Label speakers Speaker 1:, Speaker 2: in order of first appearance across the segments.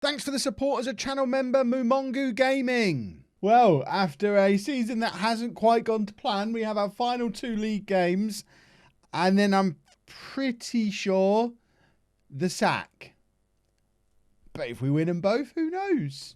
Speaker 1: Thanks for the support as a channel member, Mumongu Gaming. Well, after a season that hasn't quite gone to plan, we have our final 2 league games. And then I'm pretty sure the sack. But if we win them both, who knows?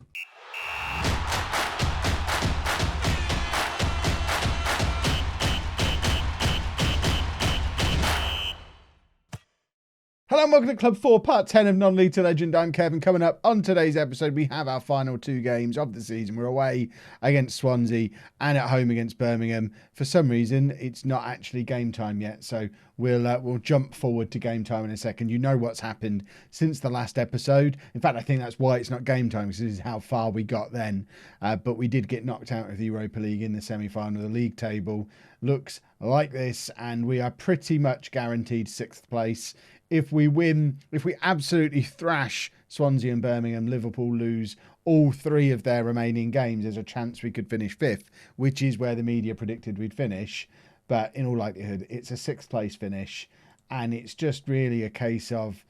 Speaker 1: Hello and welcome to Club 4, part 10 of Non-League to Legend. I'm Kevin. Coming up on today's episode, we have our final 2 games of the season. We're away against Swansea and at home against Birmingham. For some reason, it's not actually game time yet, so we'll jump forward to game time in a second. You know what's happened since the last episode. In fact, I think that's why it's not game time, because this is how far we got then. But we did get knocked out of the Europa League in the semi-final. The league table looks like this, and we are pretty much guaranteed 6th place. If we win, if we absolutely thrash Swansea and Birmingham, Liverpool lose all 3 of their remaining games, there's a chance we could finish 5th, which is where the media predicted we'd finish. But in all likelihood, it's a 6th place finish. And it's just really a case of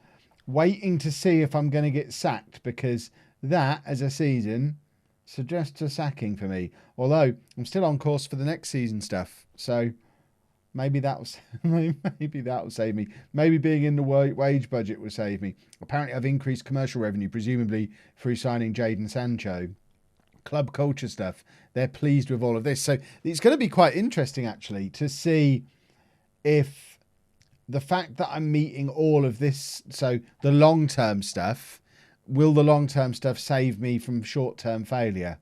Speaker 1: waiting to see if I'm going to get sacked, because that, as a season, suggests a sacking for me. Although, I'm still on course for the next season stuff. So maybe that'll save me. Maybe being in the wage budget will save me. Apparently, I've increased commercial revenue, presumably through signing Jadon Sancho. Club culture stuff. They're pleased with all of this. So it's going to be quite interesting, actually, to see if the fact that I'm meeting all of this, so the long-term stuff, will the long-term stuff save me from short-term failure?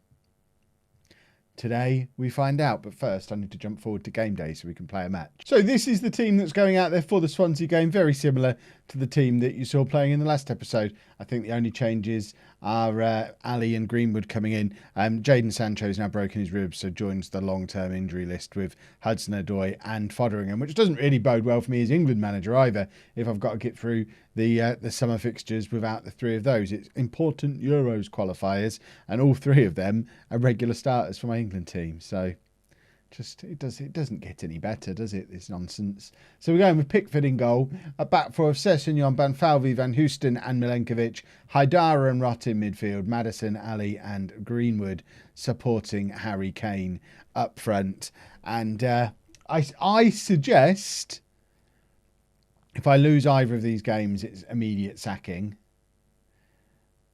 Speaker 1: Today we find out, but first I need to jump forward to game day so we can play a match. So this is the team that's going out there for the Swansea game, very similar to the team that you saw playing in the last episode. I think the only changes are Ali and Greenwood coming in. Jadon Sancho has now broken his ribs, so joins the long-term injury list with Hudson-Odoi and Fotheringham, which doesn't really bode well for me as England manager either, if I've got to get through the summer fixtures without the 3 of those. It's important Euros qualifiers, and all 3 of them are regular starters for my England team. So it doesn't get any better, does it, this nonsense? So we're going with Pickford in goal, a back four of Sessegnon, Banfalvi, Van Hoesten and Milenkovic, Haidara and Rott in midfield, Maddison, Ali and Greenwood supporting Harry Kane up front. And I suggest if I lose either of these games, it's immediate sacking.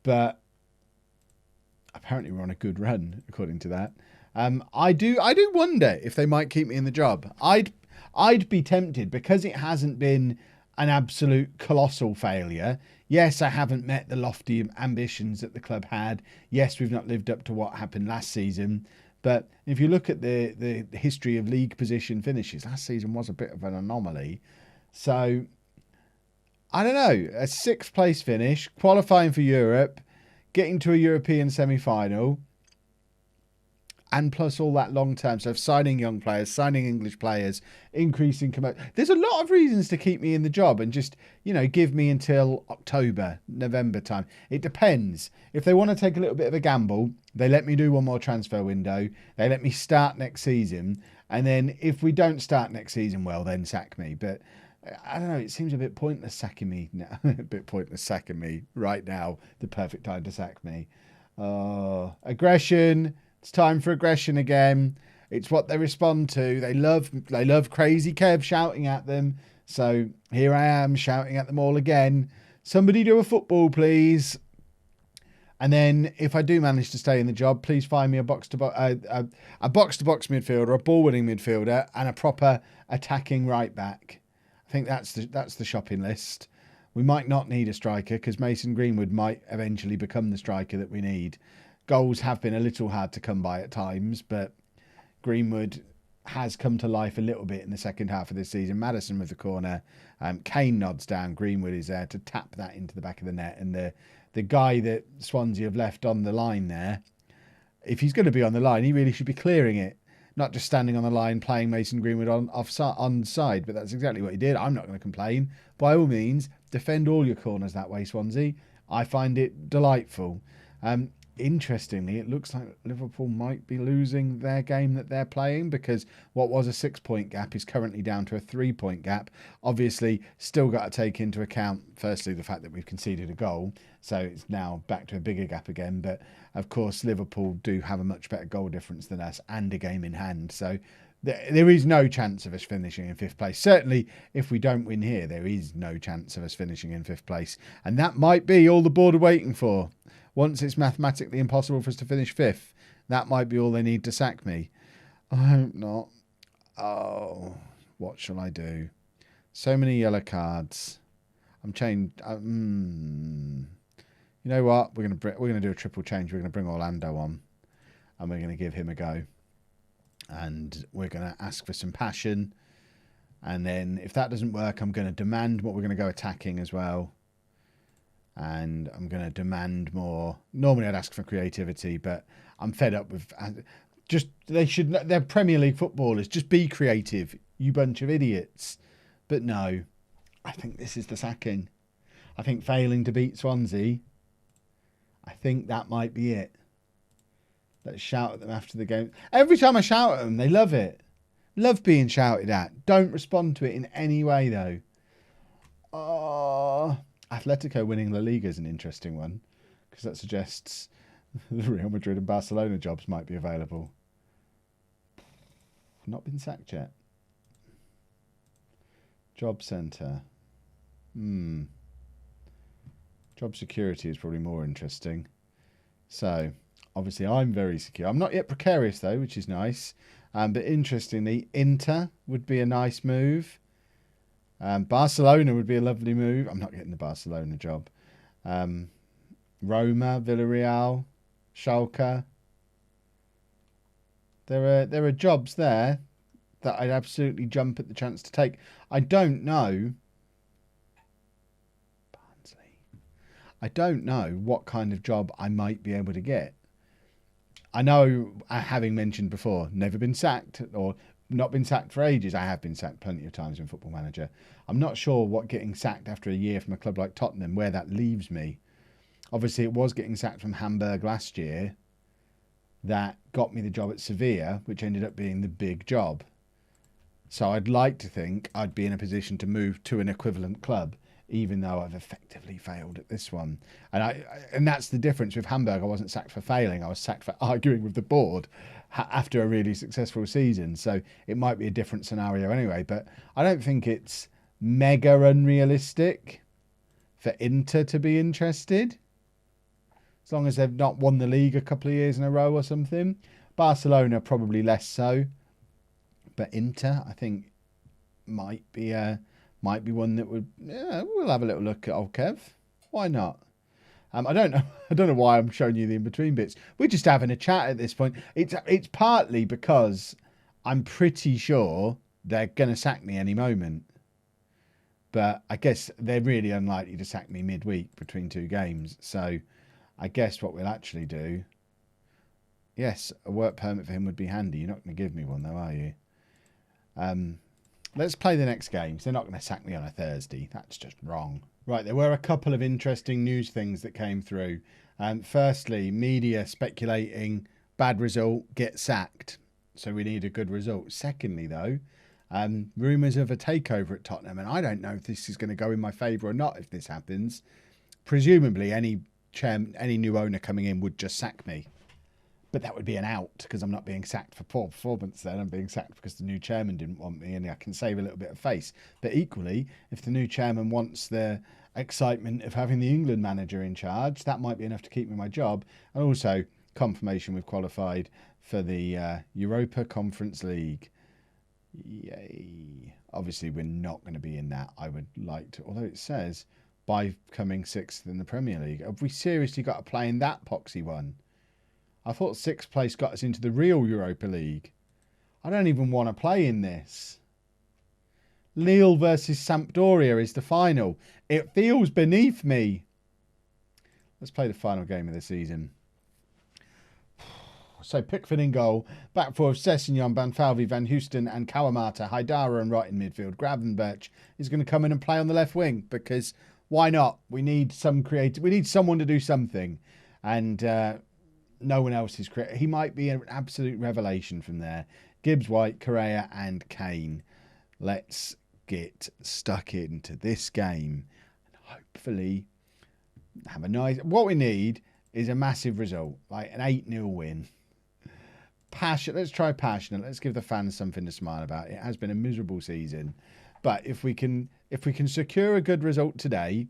Speaker 1: But apparently we're on a good run, according to that. I do wonder if they might keep me in the job. I'd be tempted, because it hasn't been an absolute colossal failure. Yes, I haven't met the lofty ambitions that the club had. Yes, we've not lived up to what happened last season. But if you look at the history of league position finishes, last season was a bit of an anomaly. So I don't know, a 6th place finish, qualifying for Europe, getting to a European semi-final, and plus all that long-term stuff, signing young players, signing English players, increasing commercial. There's a lot of reasons to keep me in the job and just, give me until October, November time. It depends. If they want to take a little bit of a gamble, they let me do one more transfer window. They let me start next season. And then if we don't start next season, well, then sack me. But I don't know, it seems a bit pointless sacking me now. A bit pointless sacking me right now. The perfect time to sack me. Aggression. It's time for aggression again. It's what they respond to. They love Crazy Kev shouting at them. So here I am shouting at them all again. Somebody do a football, please. And then if I do manage to stay in the job, please find me a box-to-box midfielder, a ball-winning midfielder, and a proper attacking right back. I think that's the shopping list. We might not need a striker, because Mason Greenwood might eventually become the striker that we need. Goals have been a little hard to come by at times, but Greenwood has come to life a little bit in the second half of this season. Maddison with the corner. Kane nods down. Greenwood is there to tap that into the back of the net. And the guy that Swansea have left on the line there, if he's going to be on the line, he really should be clearing it. Not just standing on the line playing Mason Greenwood on side, but that's exactly what he did. I'm not going to complain. By all means, defend all your corners that way, Swansea. I find it delightful. interestingly, it looks like Liverpool might be losing their game that they're playing, because what was a 6-point gap is currently down to a 3-point gap. Obviously, still got to take into account, firstly, the fact that we've conceded a goal, so it's now back to a bigger gap again. But of course, Liverpool do have a much better goal difference than us and a game in hand, so there is no chance of us finishing in 5th place. Certainly, if we don't win here, there is no chance of us finishing in 5th place, and that might be all the board are waiting for. Once it's mathematically impossible for us to finish 5th, that might be all they need to sack me. I hope not. Oh, what shall I do? So many yellow cards. I'm changed. You know what? We're gonna do a triple change. We're gonna bring Orlando on, and we're gonna give him a go. And we're gonna ask for some passion. And then if that doesn't work, I'm gonna demand what we're gonna go attacking as well. And I'm going to demand more. Normally I'd ask for creativity, but I'm fed up with they're Premier League footballers. Just be creative, you bunch of idiots. But no, I think this is the sacking. I think failing to beat Swansea, I think that might be it. Let's shout at them after the game. Every time I shout at them, they love it. Love being shouted at. Don't respond to it in any way, though. Oh... Atletico winning La Liga is an interesting one, because that suggests the Real Madrid and Barcelona jobs might be available. Not been sacked yet. Job centre. Job security is probably more interesting. So, obviously I'm very secure. I'm not yet precarious though, which is nice. But interestingly, Inter would be a nice move. Barcelona would be a lovely move. I'm not getting the Barcelona job. Roma, Villarreal, Schalke. There are jobs there that I'd absolutely jump at the chance to take. I don't know. Barnsley. I don't know what kind of job I might be able to get. I know, having mentioned before, never been sacked or not been sacked for ages. I have been sacked plenty of times in Football Manager. I'm not sure what getting sacked after a year from a club like Tottenham, where that leaves me. Obviously, it was getting sacked from Hamburg last year that got me the job at Sevilla, which ended up being the big job. So I'd like to think I'd be in a position to move to an equivalent club, even though I've effectively failed at this one. And that's the difference with Hamburg. I wasn't sacked for failing. I was sacked for arguing with the board after a really successful season. So it might be a different scenario anyway, but I don't think it's mega unrealistic for Inter to be interested, as long as they've not won the league a couple of years in a row or something. Barcelona probably less so, but Inter I think might be one that would. Yeah, we'll have a little look at old Kev. Why not? I don't know why I'm showing you the in-between bits. We're just having a chat at this point. It's partly because I'm pretty sure they're going to sack me any moment. But I guess they're really unlikely to sack me midweek between 2 games. So I guess what we'll actually do... Yes, a work permit for him would be handy. You're not going to give me one though, are you? Let's play the next games. They're not going to sack me on a Thursday. That's just wrong. Right, there were a couple of interesting news things that came through. Firstly, media speculating, bad result, get sacked. So we need a good result. Secondly, though, rumours of a takeover at Tottenham. And I don't know if this is going to go in my favour or not if this happens. Presumably, any new owner coming in would just sack me. But that would be an out, because I'm not being sacked for poor performance then. I'm being sacked because the new chairman didn't want me, and I can save a little bit of face. But equally, if the new chairman wants the excitement of having the England manager in charge, that might be enough to keep me my job. And also, confirmation we've qualified for the Europa Conference League. Yay. Obviously, we're not going to be in that. I would like to, although it says, by coming 6th in the Premier League. Have we seriously got to play in that poxy one? I thought 6th place got us into the real Europa League. I don't even want to play in this. Lille versus Sampdoria is the final. It feels beneath me. Let's play the final game of the season. So Pickford in goal. Back four of Sessegnon, Banfalvi, Van Houston and Kawamata. Haidara and right in midfield. Gravenberch is going to come in and play on the left wing, because why not? We need some creative. We need someone to do something. And No one else is. He might be an absolute revelation from there. Gibbs White, Correa, and Kane. Let's get stuck into this game and hopefully have a nice. What we need is a massive result, like an 8-0 win. Passion. Let's try passionate. Let's give the fans something to smile about. It has been a miserable season, but if we can secure a good result today,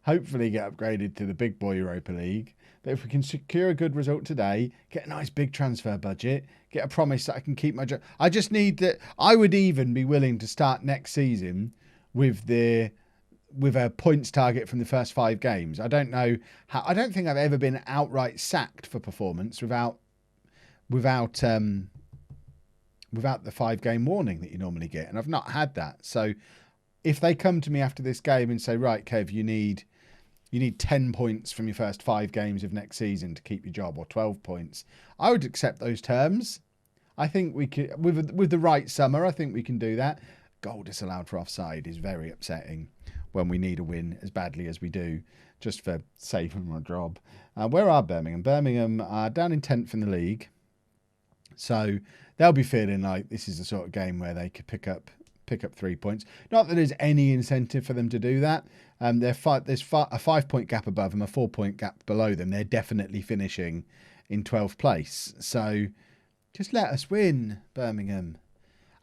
Speaker 1: hopefully get upgraded to the big boy Europa League. But if we can secure a good result today, get a nice big transfer budget, get a promise that I can keep my job. I just need that. I would even be willing to start next season with a points target from the first 5 games. I don't know how. I don't think I've ever been outright sacked for performance without the 5-game warning that you normally get, and I've not had that. So if they come to me after this game and say, right, Kev, you need 10 points from your first 5 games of next season to keep your job, or 12 points, I would accept those terms. I think we could, with the right summer, I think we can do that. Goal disallowed for offside is very upsetting when we need a win as badly as we do, just for saving our job. Where are Birmingham? Birmingham are down in 10th in the league. So they'll be feeling like this is the sort of game where they could pick up 3 points. Not that there's any incentive for them to do that. There's a 5-point gap above them, a 4-point gap below them. They're definitely finishing in 12th place. So just let us win, Birmingham.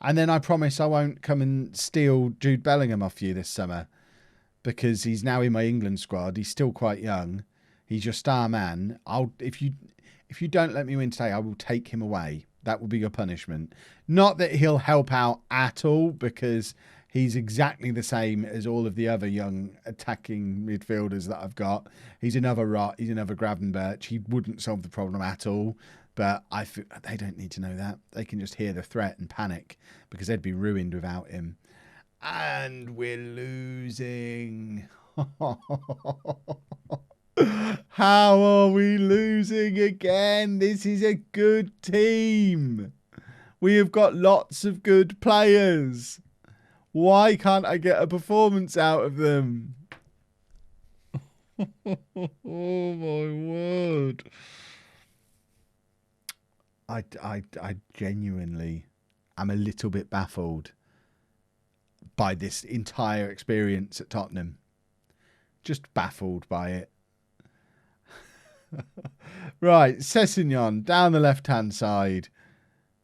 Speaker 1: And then I promise I won't come and steal Jude Bellingham off you this summer, because he's now in my England squad. He's still quite young. He's your star man. If you don't let me win today, I will take him away. That will be your punishment. Not that he'll help out at all, because he's exactly the same as all of the other young attacking midfielders that I've got. He's another Rot. He's another Gravenberch. He wouldn't solve the problem at all. But they don't need to know that. They can just hear the threat and panic, because they'd be ruined without him. And we're losing. How are we losing again? This is a good team. We have got lots of good players. Why can't I get a performance out of them? Oh my word. I genuinely am a little bit baffled by this entire experience at Tottenham. Just baffled by it. Right, Sessegnon down the left-hand side.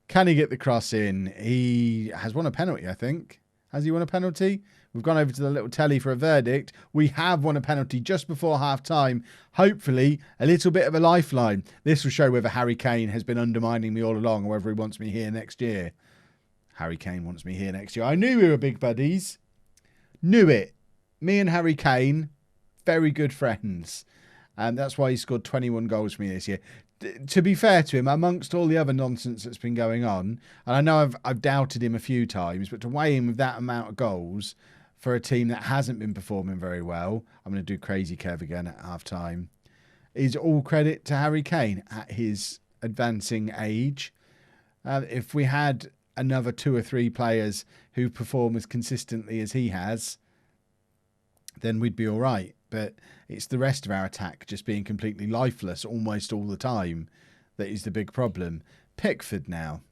Speaker 1: Can he get the cross in? He has won a penalty, I think. Has he won a penalty? We've gone over to the little telly for a verdict. We have won a penalty just before half-time. Hopefully, a little bit of a lifeline. This will show whether Harry Kane has been undermining me all along, or whether he wants me here next year. Harry Kane wants me here next year. I knew we were big buddies. Knew it. Me and Harry Kane, very good friends. And that's why he scored 21 goals for me this year. To be fair to him, amongst all the other nonsense that's been going on, and I know I've doubted him a few times, but to weigh him with that amount of goals for a team that hasn't been performing very well, I'm going to do Crazy Kev again at half-time, is all credit to Harry Kane at his advancing age. If we had another 2 or 3 players who perform as consistently as he has, then we'd be all right. But it's the rest of our attack just being completely lifeless almost all the time that is the big problem. Pickford now,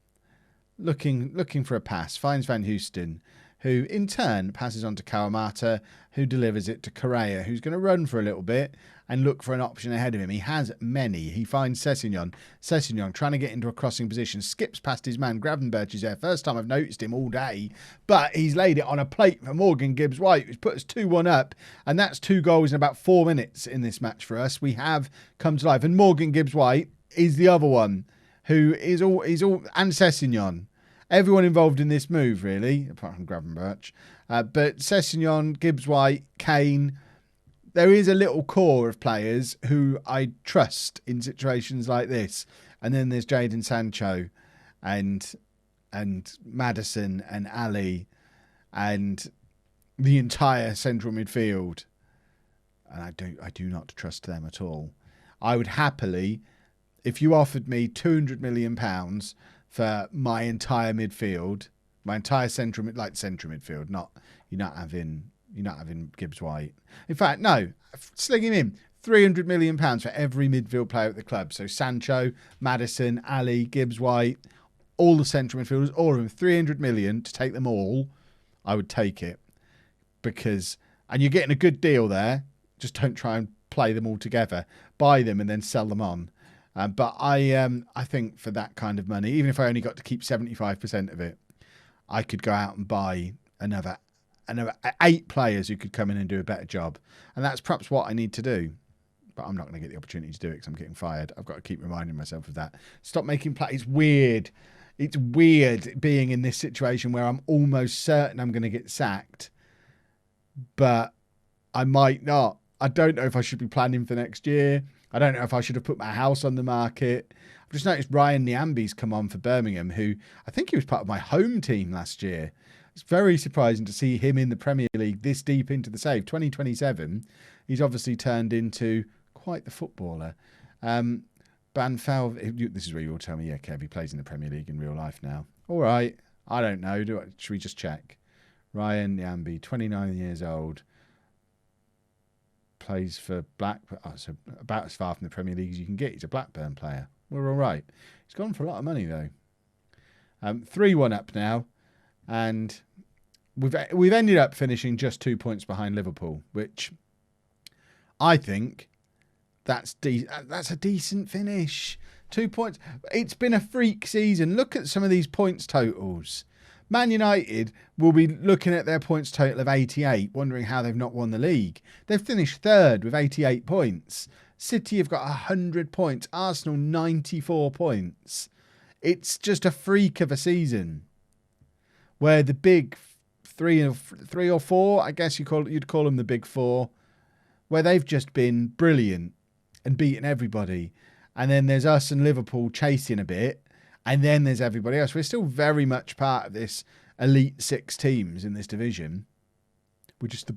Speaker 1: looking for a pass, finds Van Houston, who in turn passes on to Kawamata, who delivers it to Correa, who's going to run for a little bit and look for an option ahead of him. He has many. He finds Sessegnon. Sessegnon trying to get into a crossing position, skips past his man. Gravenberch is there. First time I've noticed him all day, but he's laid it on a plate for Morgan Gibbs-White, who's put us 2-1 up, and that's 2 goals in about 4 minutes in this match for us. We have come to life, and Morgan Gibbs-White is the other one who is all, and Sessegnon. Everyone involved in this move, really, apart from Gravenberch. But Sessegnon, Gibbs-White, Kane, there is a little core of players who I trust in situations like this. And then there's Jadon Sancho and Maddison and Ali and the entire central midfield. And I do not trust them at all. I would happily, if you offered me £200 million for my entire midfield, my entire central midfield, you're not having Gibbs-White. In fact, no, sling him in. £300 million for every midfield player at the club. So Sancho, Maddison, Ali, Gibbs-White, all the central midfielders, all of them, 300 million to take them all. I would take it because, and you're getting a good deal there. Just don't try and play them all together. Buy them and then sell them on. But I think for that kind of money, even if I only got to keep 75% of it, I could go out and buy another 8 players who could come in and do a better job. And that's perhaps what I need to do. But I'm not going to get the opportunity to do it because I'm getting fired. I've got to keep reminding myself of that. Stop making plays. It's weird. It's weird being in this situation where I'm almost certain I'm going to get sacked. But I might not. I don't know if I should be planning for next year. I don't know if I should have put my house on the market. I've just noticed Ryan Nyambi's come on for Birmingham, who I think he was part of my home team last year. It's very surprising to see him in the Premier League this deep into the save. 2027, he's obviously turned into quite the footballer. Banfal, this is where you'll tell me, yeah, Kev, he plays in the Premier League in real life now. All right, I don't know. Should we just check? Ryan Nyambi, 29 years old, plays for Blackburn. Oh, so about as far from the Premier League as you can get. He's a Blackburn player. We're all right. He's gone for a lot of money, though. 3-1 up now. And we've ended up finishing just 2 points behind Liverpool, which I think that's a decent finish. 2 points. It's been a freak season. Look at some of these points totals. Man United will be looking at their points total of 88, wondering how they've not won the league. They've finished third with 88 points. City have got 100 points. Arsenal, 94 points. It's just a freak of a season where the big three or four, I guess you'd call them the big four, where they've just been brilliant and beaten everybody. And then there's us and Liverpool chasing a bit. And then there's everybody else. We're still very much part of this elite 6 teams in this division. We're just the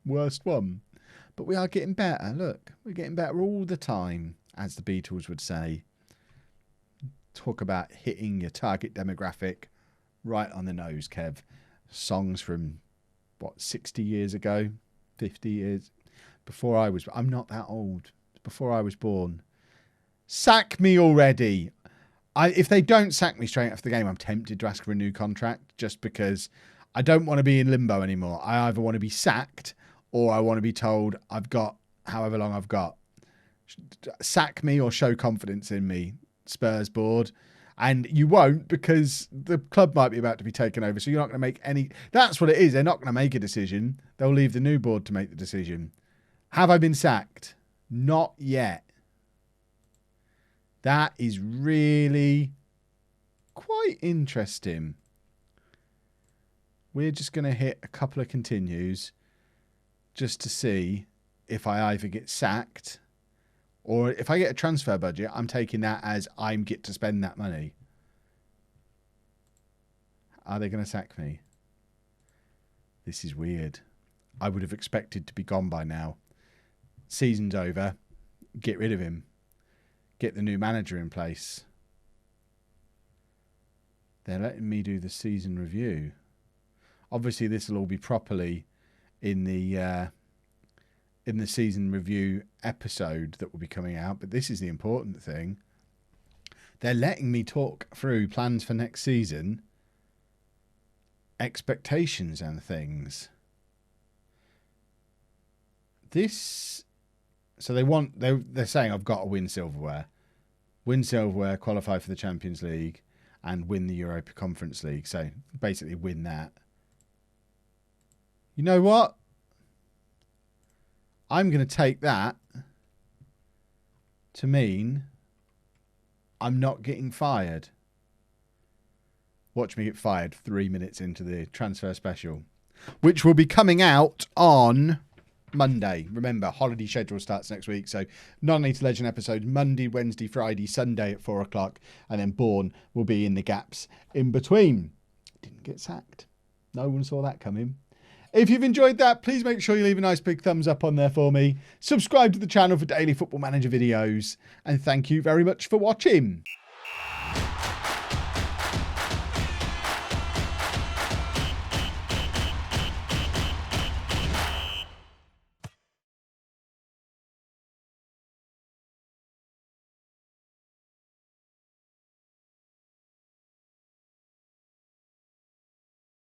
Speaker 1: worst one. But we are getting better. Look, we're getting better all the time, as the Beatles would say. Talk about hitting your target demographic right on the nose, Kev. Songs from, 60 years ago? 50 years? I'm not that old. Before I was born. Sack me already. If they don't sack me straight after the game, I'm tempted to ask for a new contract just because I don't want to be in limbo anymore. I either want to be sacked or I want to be told I've got however long I've got. Sack me or show confidence in me, Spurs board. And you won't because the club might be about to be taken over. So you're not going to make any... That's what it is. They're not going to make a decision. They'll leave the new board to make the decision. Have I been sacked? Not yet. That is really quite interesting. We're just going to hit a couple of continues just to see if I either get sacked or if I get a transfer budget, I'm taking that as I get to spend that money. Are they going to sack me? This is weird. I would have expected to be gone by now. Season's over. Get rid of him. Get the new manager in place. They're letting me do the season review. Obviously, this will all be properly in the season review episode that will be coming out. But this is the important thing. They're letting me talk through plans for next season, expectations and things. So they're saying I've got to win silverware. Win silverware, qualify for the Champions League, and win the Europa Conference League. So basically win that. You know what? I'm going to take that to mean I'm not getting fired. Watch me get fired 3 minutes into the transfer special, which will be coming out on Monday. Remember, holiday schedule starts next week. So Non-Need to Legend episodes Monday, Wednesday, Friday, Sunday at 4 o'clock. And then Bourne will be in the gaps in between. Didn't get sacked. No one saw that coming. If you've enjoyed that, please make sure you leave a nice big thumbs up on there for me. Subscribe to the channel for daily Football Manager videos. And thank you very much for watching.